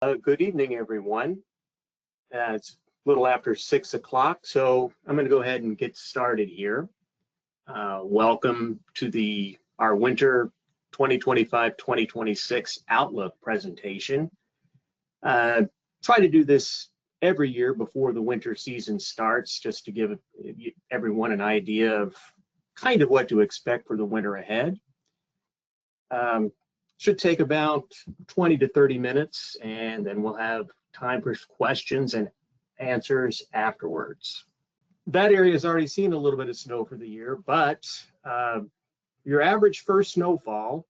Good evening, everyone. It's a little after 6 o'clock, so I'm going to go ahead and get started here. Welcome to our winter 2025-2026 Outlook presentation. Try to do this every year before the winter season starts, just to give everyone an idea of kind of what to expect for the winter ahead. Should take about 20 to 30 minutes, and then we'll have time for questions and answers afterwards. That area has already seen a little bit of snow for the year, but your average first snowfall,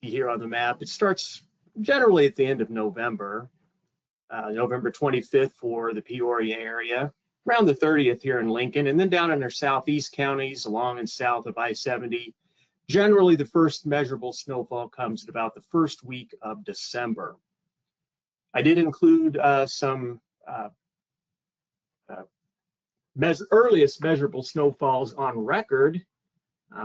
here on the map, it starts generally at the end of November, November 25th for the Peoria area, around the 30th here in Lincoln, and then down in our southeast counties along and south of I-70. Generally, the first measurable snowfall comes at about the first week of December. I did include some earliest measurable snowfalls on record.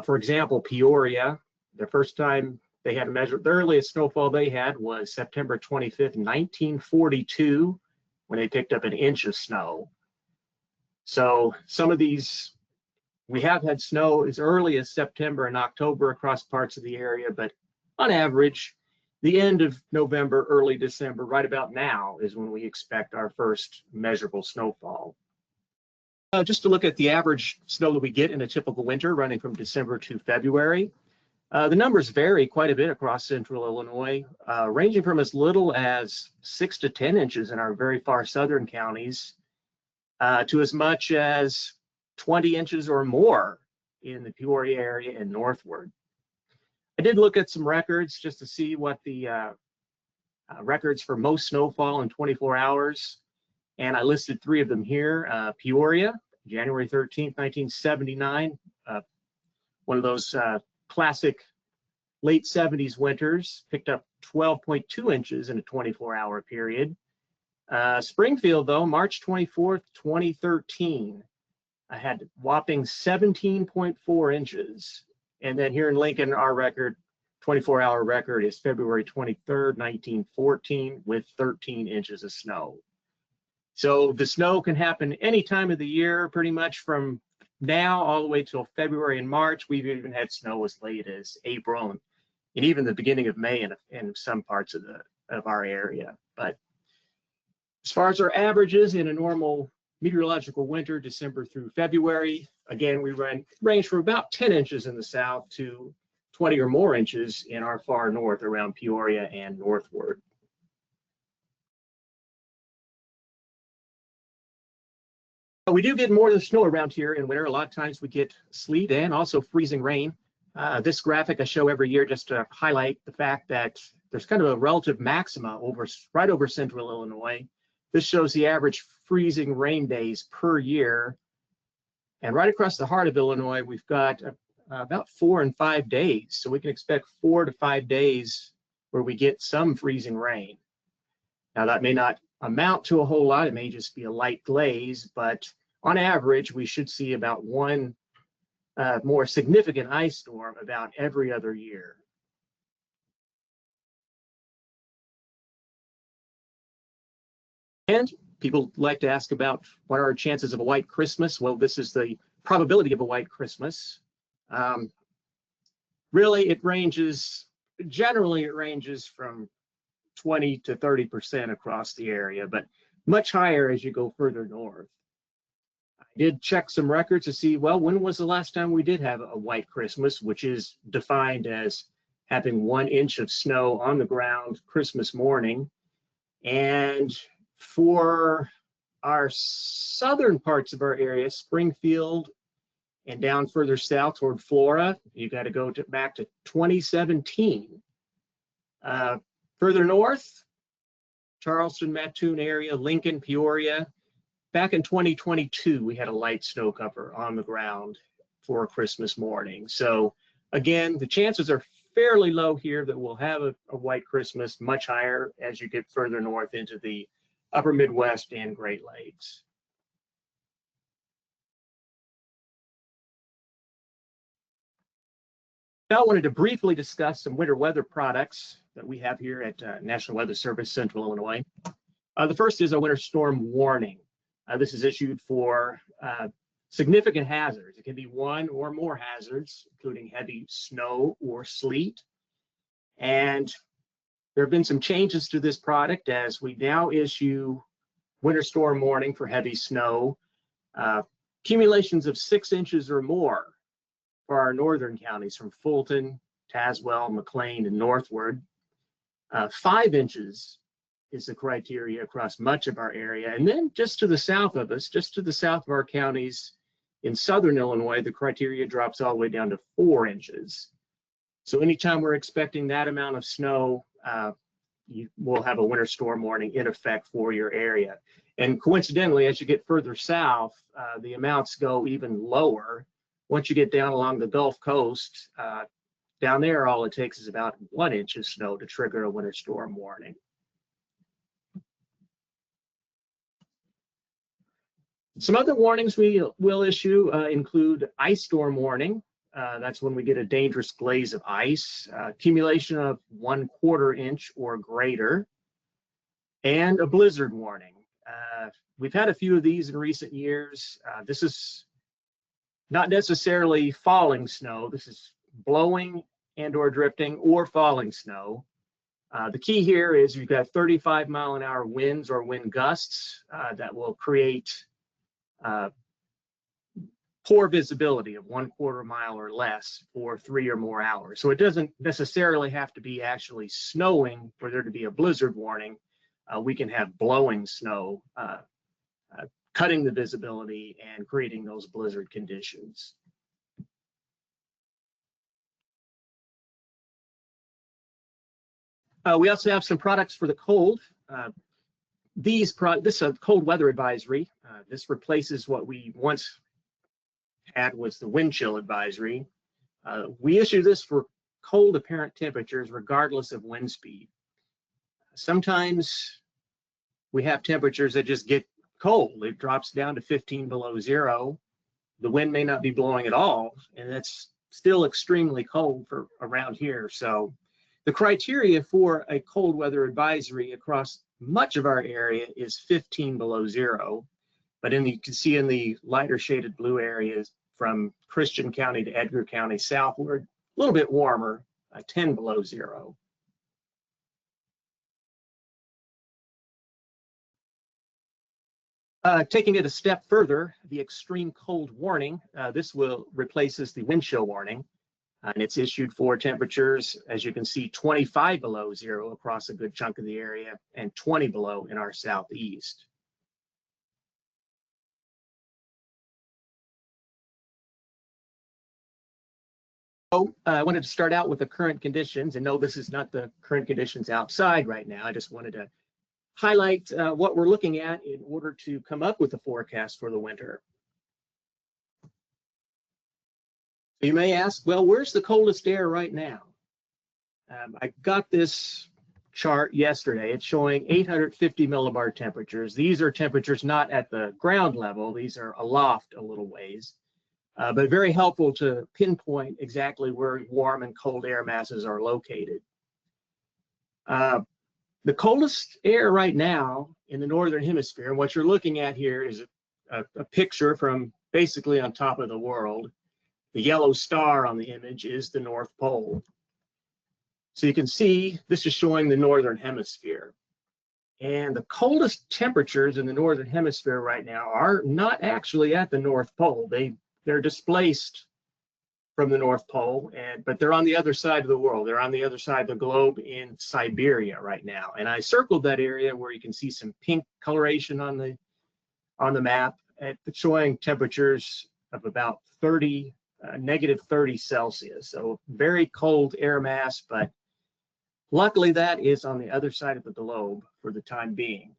For example, Peoria, the first time they had the earliest snowfall they had was September 25th, 1942, when they picked up an inch of snow. So some of these, we have had snow as early as September and October across parts of the area, but on average, the end of November, early December, right about now is when we expect our first measurable snowfall. Just to look at the average snow that we get in a typical winter running from December to February, the numbers vary quite a bit across central Illinois, ranging from as little as 6 to 10 inches in our very far southern counties to as much as 20 inches or more in the Peoria area and northward. I did look at some records just to see what the records for most snowfall in 24 hours, and I listed 3 of them here. Peoria, January 13th, 1979, one of those classic late 70s winters, picked up 12.2 inches in a 24-hour period. Springfield, though, March 24th, 2013, I had whopping 17.4 inches. And then here in Lincoln, our record, 24-hour record, is February 23rd, 1914, with 13 inches of snow. So the snow can happen any time of the year, pretty much from now all the way till February and March. We've even had snow as late as April and even the beginning of May in some parts of our area. But as far as our averages in a normal meteorological winter, December through February, again, we range from about 10 inches in the south to 20 or more inches in our far north around Peoria and northward. We do get more of the snow around here in winter. A lot of times we get sleet and also freezing rain. This graphic I show every year just to highlight the fact that there's kind of a relative maxima right over central Illinois. This shows the average freezing rain days per year. And right across the heart of Illinois, we've got about 4 and 5 days. So we can expect 4 to 5 days where we get some freezing rain. Now, that may not amount to a whole lot. It may just be a light glaze, but on average, we should see about one more significant ice storm about every other year. And people like to ask about what are our chances of a white Christmas. Well, this is the probability of a white Christmas. Really, generally it ranges from 20 to 30% across the area, but much higher as you go further north. I did check some records to see, well, when was the last time we did have a white Christmas, which is defined as having 1 inch of snow on the ground Christmas morning. And for our southern parts of our area, Springfield and down further south toward Flora, you got to go back to 2017. Further north, Charleston, Mattoon area, Lincoln, Peoria, back in 2022, we had a light snow cover on the ground for Christmas morning. So again, the chances are fairly low here that we'll have a white Christmas, much higher as you get further north into the upper Midwest and Great Lakes. Now I wanted to briefly discuss some winter weather products that we have here at National Weather Service, Central Illinois. The first is a winter storm warning. This is issued for significant hazards. It can be one or more hazards, including heavy snow or sleet. And there have been some changes to this product as we now issue winter storm warning for heavy snow, accumulations of 6 inches or more for our northern counties from Fulton, Tazewell, McLean, and northward. 5 inches is the criteria across much of our area. And then just to the south of us, just to the south of our counties in southern Illinois, the criteria drops all the way down to 4 inches. So anytime we're expecting that amount of snow, you will have a winter storm warning in effect for your area. And coincidentally, as you get further south, the amounts go even lower. Once you get down along the Gulf Coast, down there, all it takes is about 1 inch of snow to trigger a winter storm warning. Some other warnings we will issue include ice storm warning. That's when we get a dangerous glaze of ice, accumulation of 1/4 inch or greater, and a blizzard warning. We've had a few of these in recent years. This is not necessarily falling snow. This is blowing and or drifting or falling snow. The key here is you've got 35-mile-an-hour winds or wind gusts that will create poor visibility of 1/4 mile or less for 3 or more hours. So it doesn't necessarily have to be actually snowing for there to be a blizzard warning. We can have blowing snow, cutting the visibility and creating those blizzard conditions. We also have some products for the cold. This is a cold weather advisory. This replaces what we once had was the wind chill advisory. We issue this for cold apparent temperatures regardless of wind speed. Sometimes we have temperatures that just get cold. It drops down to 15 below zero. The wind may not be blowing at all, and that's still extremely cold for around here. So the criteria for a cold weather advisory across much of our area is 15 below zero. But you can see in the lighter shaded blue areas from Christian County to Edgar County southward, a little bit warmer, 10 below zero. Taking it a step further, the extreme cold warning, this will replaces the wind chill warning, and it's issued for temperatures, as you can see, 25 below zero across a good chunk of the area and 20 below in our southeast. So I wanted to start out with the current conditions, and no, this is not the current conditions outside right now. I just wanted to highlight what we're looking at in order to come up with a forecast for the winter. You may ask, well, where's the coldest air right now? I got this chart yesterday. It's showing 850 millibar temperatures. These are temperatures not at the ground level. These are aloft a little ways, but very helpful to pinpoint exactly where warm and cold air masses are located. The coldest air right now in the northern hemisphere, and what you're looking at here is a picture from basically on top of the world. The yellow star on the image is the North Pole. So you can see this is showing the northern hemisphere. And the coldest temperatures in the northern hemisphere right now are not actually at the North Pole. They're displaced from the North Pole, but they're on the other side of the world. They're on the other side of the globe in Siberia right now. And I circled that area where you can see some pink coloration on the map, showing temperatures of about negative 30 Celsius. So very cold air mass, but luckily that is on the other side of the globe for the time being.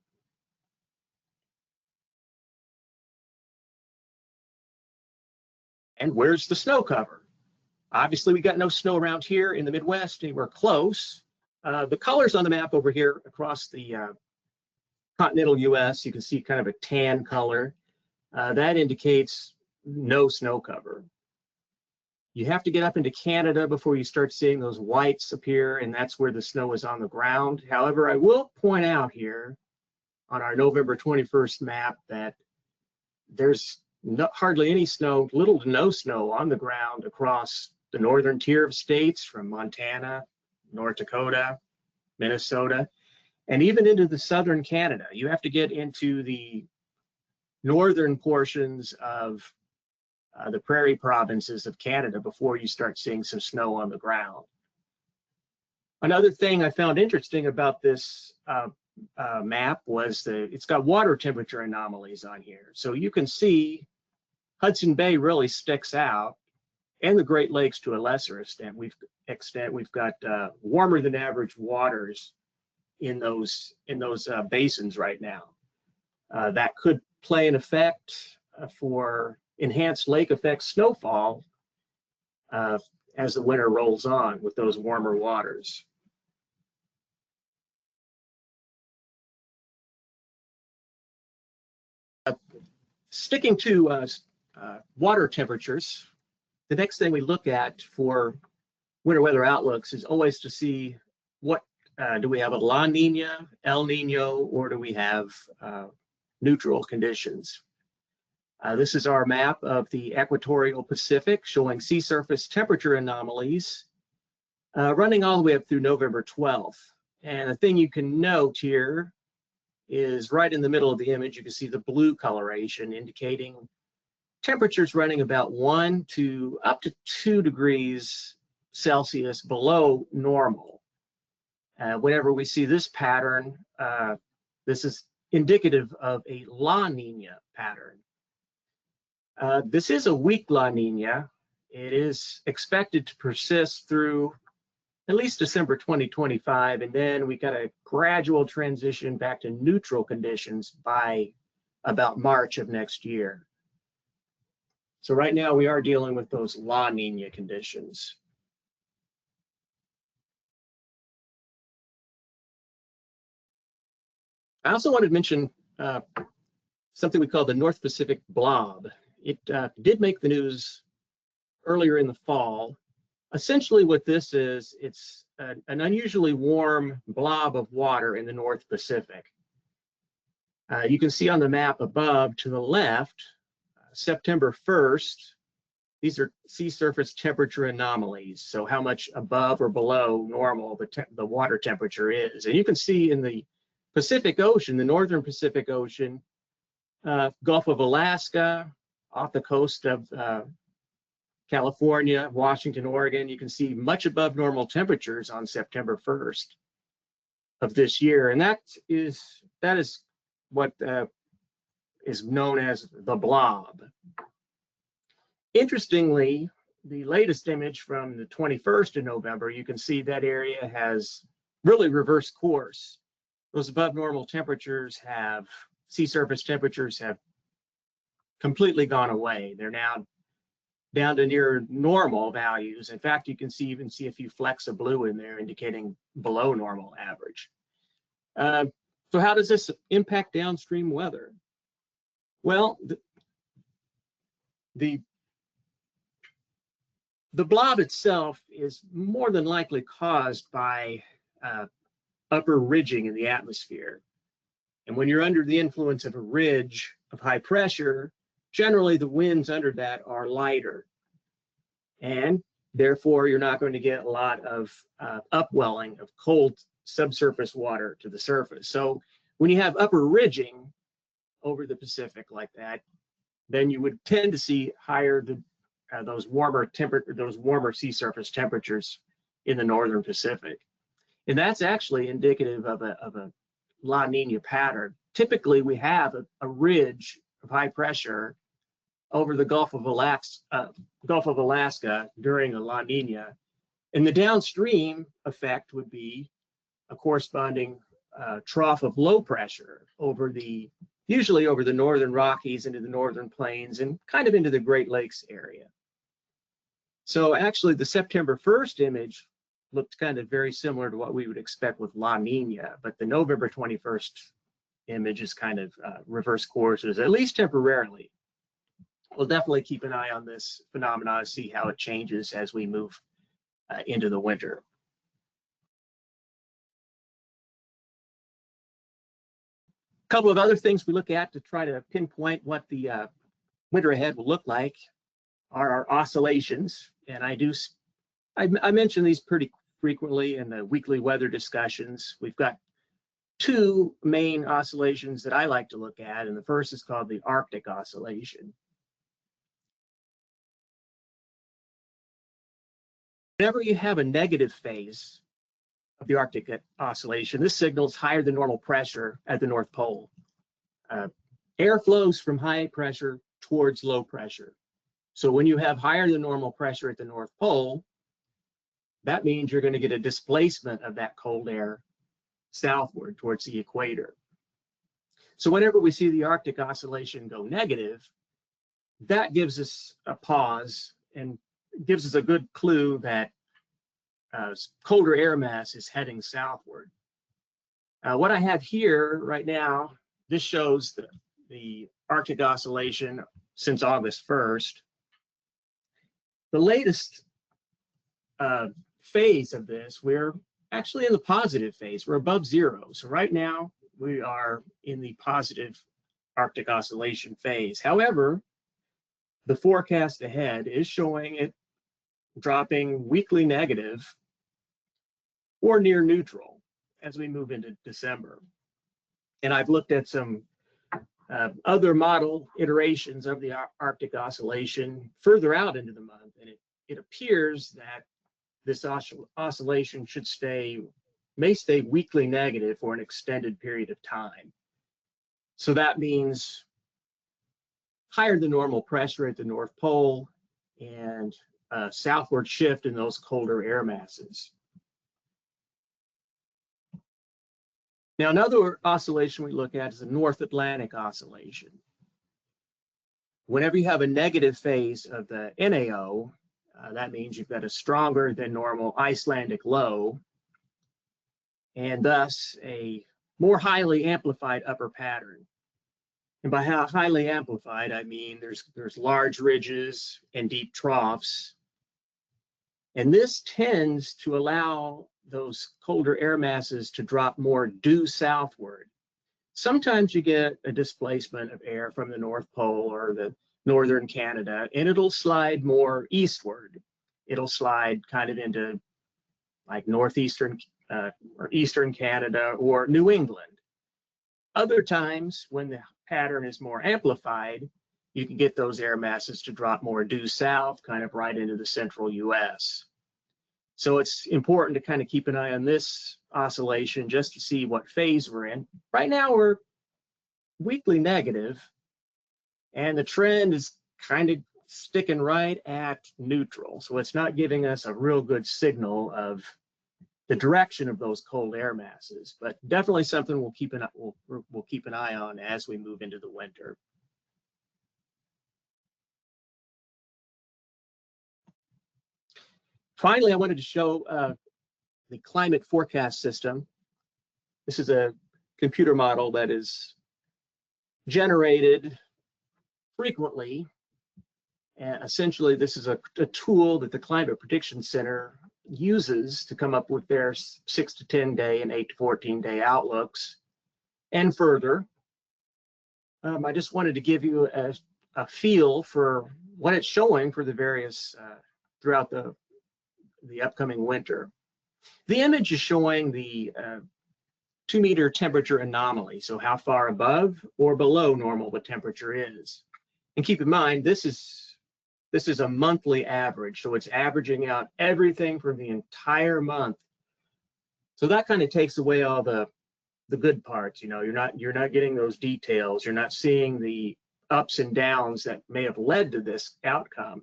And where's the snow cover? Obviously, we got no snow around here in the Midwest, anywhere close. The colors on the map over here across the continental US, you can see kind of a tan color. That indicates no snow cover. You have to get up into Canada before you start seeing those whites appear, and that's where the snow is on the ground. However, I will point out here on our November 21st map that there's hardly any snow, little to no snow on the ground across the northern tier of states from Montana, North Dakota, Minnesota, and even into the southern Canada. You have to get into the northern portions of the prairie provinces of Canada before you start seeing some snow on the ground. Another thing I found interesting about this map was it's got water temperature anomalies on here. So you can see Hudson Bay really sticks out, and the Great Lakes to a lesser extent. We've got warmer than average waters in those basins right now. That could play an effect for enhanced lake effect snowfall as the winter rolls on with those warmer waters. Sticking to water temperatures, the next thing we look at for winter weather outlooks is always to see what do we have a La Nina, El Nino, or do we have neutral conditions. This is our map of the equatorial Pacific showing sea surface temperature anomalies running all the way up through November 12th. And the thing you can note here is right in the middle of the image, you can see the blue coloration indicating temperatures running about 1 to up to 2 degrees Celsius below normal. Whenever we see this pattern, this is indicative of a La Nina pattern. This is a weak La Nina. It is expected to persist through at least December 2025, and then we got a gradual transition back to neutral conditions by about March of next year. So right now we are dealing with those La Nina conditions. I also wanted to mention something we call the North Pacific blob. It did make the news earlier in the fall. Essentially what this is, it's an unusually warm blob of water in the North Pacific. You can see on the map above to the left, September 1st, these are sea surface temperature anomalies. So how much above or below normal the water temperature is. And you can see in the Pacific Ocean, the northern Pacific Ocean, Gulf of Alaska, off the coast of California, Washington, Oregon, you can see much above normal temperatures on September 1st of this year. And that is what is known as the blob. Interestingly, the latest image from the 21st of November, you can see that area has really reversed course. Those above normal temperatures sea surface temperatures have completely gone away. They're now down to near normal values. In fact, you can even see a few flecks of blue in there indicating below normal average. So how does this impact downstream weather? Well, the blob itself is more than likely caused by upper ridging in the atmosphere. And when you're under the influence of a ridge of high pressure, generally the winds under that are lighter. And therefore, you're not going to get a lot of upwelling of cold subsurface water to the surface. So when you have upper ridging over the Pacific like that, then you would tend to see higher those warmer sea surface temperatures in the northern Pacific. And that's actually indicative of a La Nina pattern. Typically, we have a ridge of high pressure over the Gulf of Alaska during a La Nina. And the downstream effect would be a corresponding trough of low pressure usually over the northern Rockies into the northern plains and kind of into the Great Lakes area. So actually the September 1st image looked kind of very similar to what we would expect with La Nina, but the November 21st image is kind of reverse courses, at least temporarily. we'll definitely keep an eye on this phenomenon, see how it changes as we move into the winter. A couple of other things we look at to try to pinpoint what the winter ahead will look like are our oscillations. And I mention these pretty frequently in the weekly weather discussions. We've got two main oscillations that I like to look at, and the first is called the Arctic oscillation. Whenever you have a negative phase of the Arctic oscillation, this signals higher than normal pressure at the North Pole. Air flows from high pressure towards low pressure. So when you have higher than normal pressure at the North Pole, that means you're going to get a displacement of that cold air southward towards the equator. So whenever we see the Arctic oscillation go negative, that gives us a pause and gives us a good clue that colder air mass is heading southward. What I have here right now, this shows the Arctic oscillation since August 1st. The latest phase of this, we're actually in the positive phase. We're above zero. So right now we are in the positive Arctic oscillation phase. However, the forecast ahead is showing it dropping weekly negative or near neutral as we move into December. And I've looked at some other model iterations of the Arctic oscillation further out into the month, and it appears that this oscillation may stay weekly negative for an extended period of time. So that means higher than normal pressure at the North Pole and a southward shift in those colder air masses. Now, another oscillation we look at is the North Atlantic oscillation. Whenever you have a negative phase of the NAO, that means you've got a stronger than normal Icelandic low, and thus a more highly amplified upper pattern. And by how highly amplified, I mean there's large ridges and deep troughs. And this tends to allow those colder air masses to drop more due southward. Sometimes you get a displacement of air from the North Pole or the northern Canada, and it'll slide more eastward. It'll slide kind of into like northeastern or eastern Canada or New England. Other times, when the pattern is more amplified, you can get those air masses to drop more due south, kind of right into the central US. So it's important to kind of keep an eye on this oscillation just to see what phase we're in. Right now, we're weekly negative, and the trend is kind of sticking right at neutral. So it's not giving us a real good signal of the direction of those cold air masses, but definitely something we'll keep an eye on as we move into the winter. Finally, I wanted to show the climate forecast system. This is a computer model that is generated frequently. And essentially, this is a tool that the Climate Prediction Center uses to come up with their 6 to 10 day and 8 to 14 day outlooks. And further, I just wanted to give you a feel for what it's showing for the various throughout the upcoming winter. The image is showing the 2-meter temperature anomaly, so how far above or below normal the temperature is. And keep in mind, this is a monthly average, so it's averaging out everything from the entire month. So that kind of takes away all the good parts. You know, you're not getting those details. You're not seeing the ups and downs that may have led to this outcome.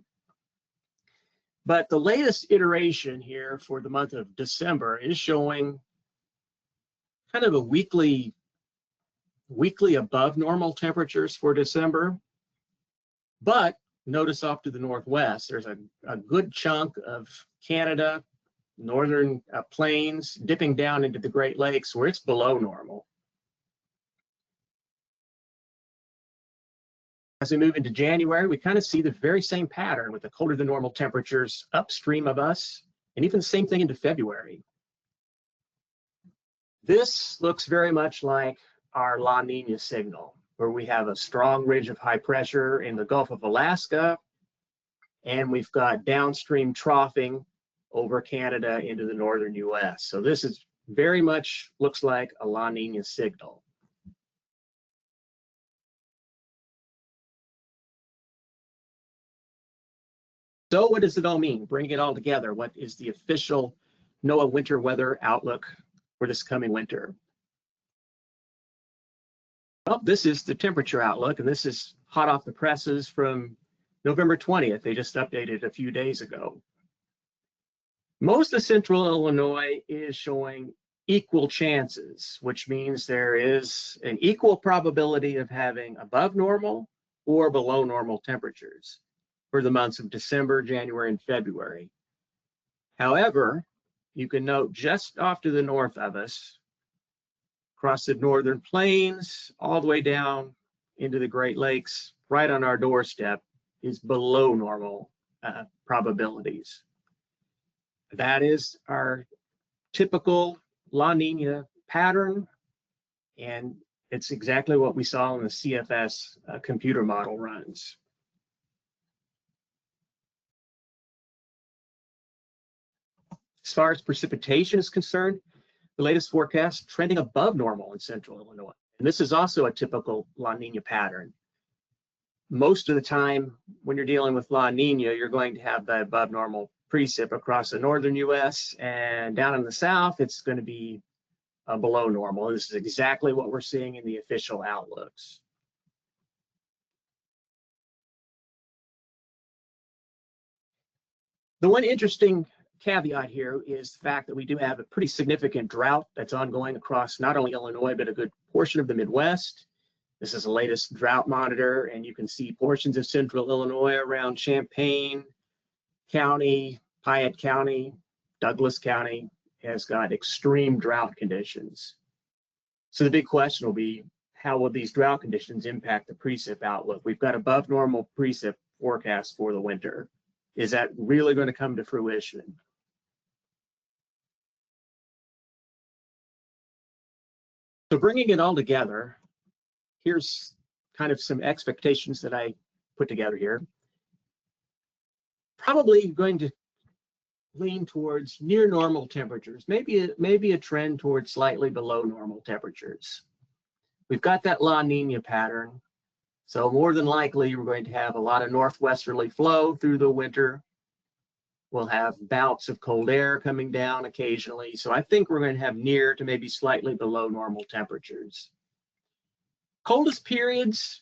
But the latest iteration here for the month of December is showing kind of a weekly above normal temperatures for December. But notice off to the northwest, there's a good chunk of Canada, northern plains, dipping down into the Great Lakes where it's below normal. As we move into January, we kind of see the very same pattern with the colder than normal temperatures upstream of us, and even the same thing into February. This looks very much like our La Nina signal, where we have a strong ridge of high pressure in the Gulf of Alaska, and we've got downstream troughing over Canada into the northern US. So this is very much looks like a La Nina signal. So what does it all mean? Bringing it all together, what is the official NOAA winter weather outlook for this coming winter? Well, this is the temperature outlook, and this is hot off the presses from November 20th. They just updated a few days ago. Most of central Illinois is showing equal chances, which means there is an equal probability of having above normal or below normal temperatures for the months of December, January, and February. However, you can note just off to the north of us, across the northern plains, all the way down into the Great Lakes, right on our doorstep, is below normal probabilities. That is our typical La Nina pattern, and it's exactly what we saw in the CFS computer model runs. As far as precipitation is concerned, the latest forecast trending above normal in central Illinois. And this is also a typical La Nina pattern. Most of the time, when you're dealing with La Nina, you're going to have the above normal precip across the northern US, and down in the south, it's going to be below normal. This is exactly what we're seeing in the official outlooks. The one interesting caveat here is the fact that we do have a pretty significant drought that's ongoing across not only Illinois, but a good portion of the Midwest. This is the latest drought monitor, and you can see portions of central Illinois around Champaign County, Piatt County, Douglas County has got extreme drought conditions. So the big question will be, how will these drought conditions impact the precip outlook? We've got above normal precip forecast for the winter. Is that really going to come to fruition? So bringing it all together, here's kind of some expectations that I put together here. Probably going to lean towards near normal temperatures, maybe a trend towards slightly below normal temperatures. We've got that La Nina pattern, so more than likely we're going to have a lot of northwesterly flow through the winter. We'll have bouts of cold air coming down occasionally, so I think we're going to have near to maybe slightly below normal temperatures. Coldest periods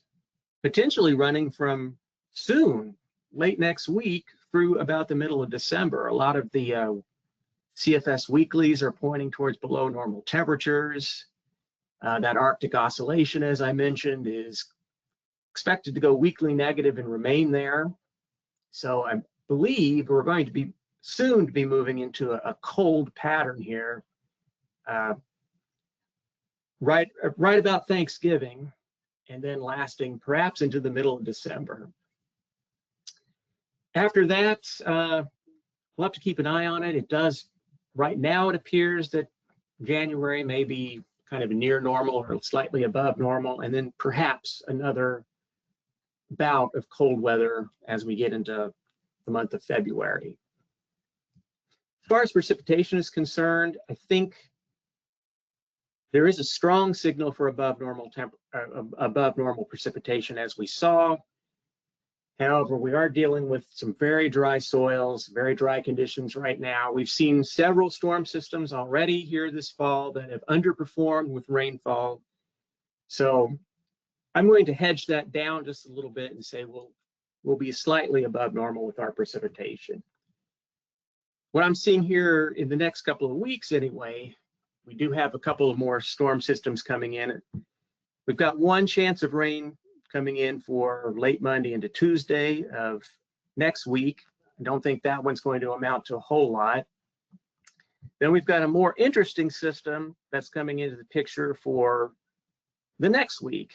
potentially running from soon, late next week, through about the middle of December. A lot of the CFS weeklies are pointing towards below normal temperatures. That Arctic oscillation, as I mentioned, is expected to go weekly negative and remain there. So I believe we're going to be soon to be moving into a cold pattern here, right about Thanksgiving, and then lasting perhaps into the middle of December. After that, we'll have to keep an eye on it. It does, right now it appears that January may be kind of near normal or slightly above normal, and then perhaps another bout of cold weather as we get into the month of February. As far as precipitation is concerned, I think there is a strong signal for above normal precipitation, as we saw. However, we are dealing with some very dry soils, very dry conditions right now. We've seen several storm systems already here this fall that have underperformed with rainfall. So I'm going to hedge that down just a little bit and say we'll be slightly above normal with our precipitation. What I'm seeing here in the next couple of weeks anyway, we do have a couple of more storm systems coming in. We've got one chance of rain coming in for late Monday into Tuesday of next week. I don't think that one's going to amount to a whole lot. Then we've got a more interesting system that's coming into the picture for the next week.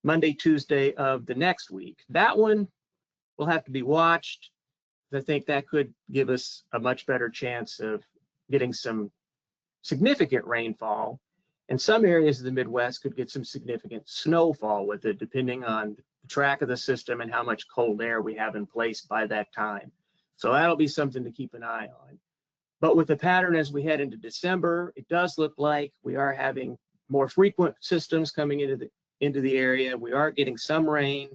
Monday, Tuesday of the next week. That one will have to be watched. I think that could give us a much better chance of getting some significant rainfall. And some areas of the Midwest could get some significant snowfall with it, depending on the track of the system and how much cold air we have in place by that time. So that'll be something to keep an eye on. But with the pattern as we head into December, it does look like we are having more frequent systems coming into the area. We are getting some rain.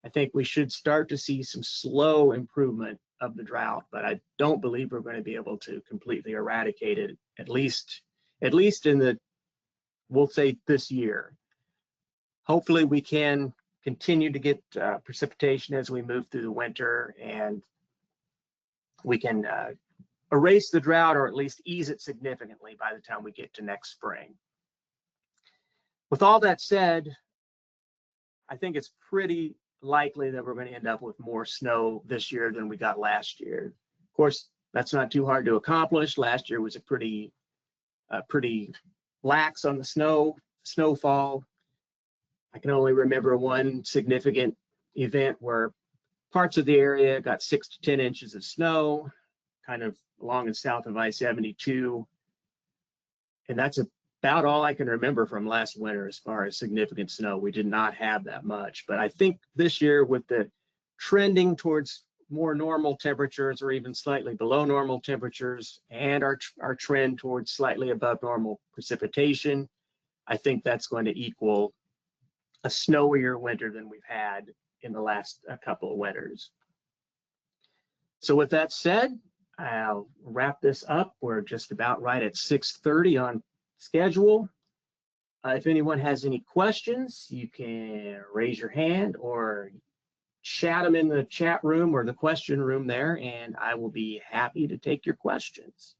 I think we should start to see some slow improvement of the drought, but I don't believe we're going to be able to completely eradicate it, at least in the, we'll say, this year. Hopefully we can continue to get precipitation as we move through the winter, and we can erase the drought, or at least ease it significantly by the time we get to next spring. With all that said, I think it's pretty likely that we're going to end up with more snow this year than we got last year. Of course, that's not too hard to accomplish. Last year was a pretty lax on the snowfall. I can only remember one significant event where parts of the area got 6 to 10 inches of snow, kind of along and south of I-72. And that's about all I can remember from last winter as far as significant snow. We did not have that much. But I think this year, with the trending towards more normal temperatures or even slightly below normal temperatures, and our trend towards slightly above normal precipitation, I think that's going to equal a snowier winter than we've had in the last couple of winters. So with that said, I'll wrap this up. We're just about right at 6:30 on schedule. If anyone has any questions, you can raise your hand or chat them in the chat room or the question room there, and I will be happy to take your questions.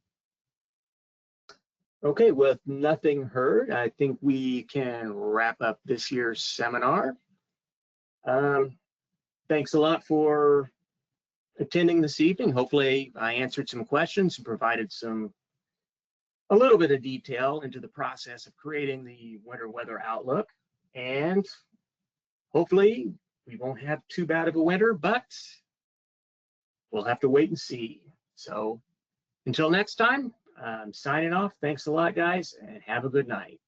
Okay, with nothing heard, I think we can wrap up this year's seminar. Thanks a lot for attending this evening. Hopefully I answered some questions and provided a little bit of detail into the process of creating the winter weather outlook. And hopefully we won't have too bad of a winter, but we'll have to wait and see. So until next time, I'm signing off. Thanks a lot, guys, and have a good night.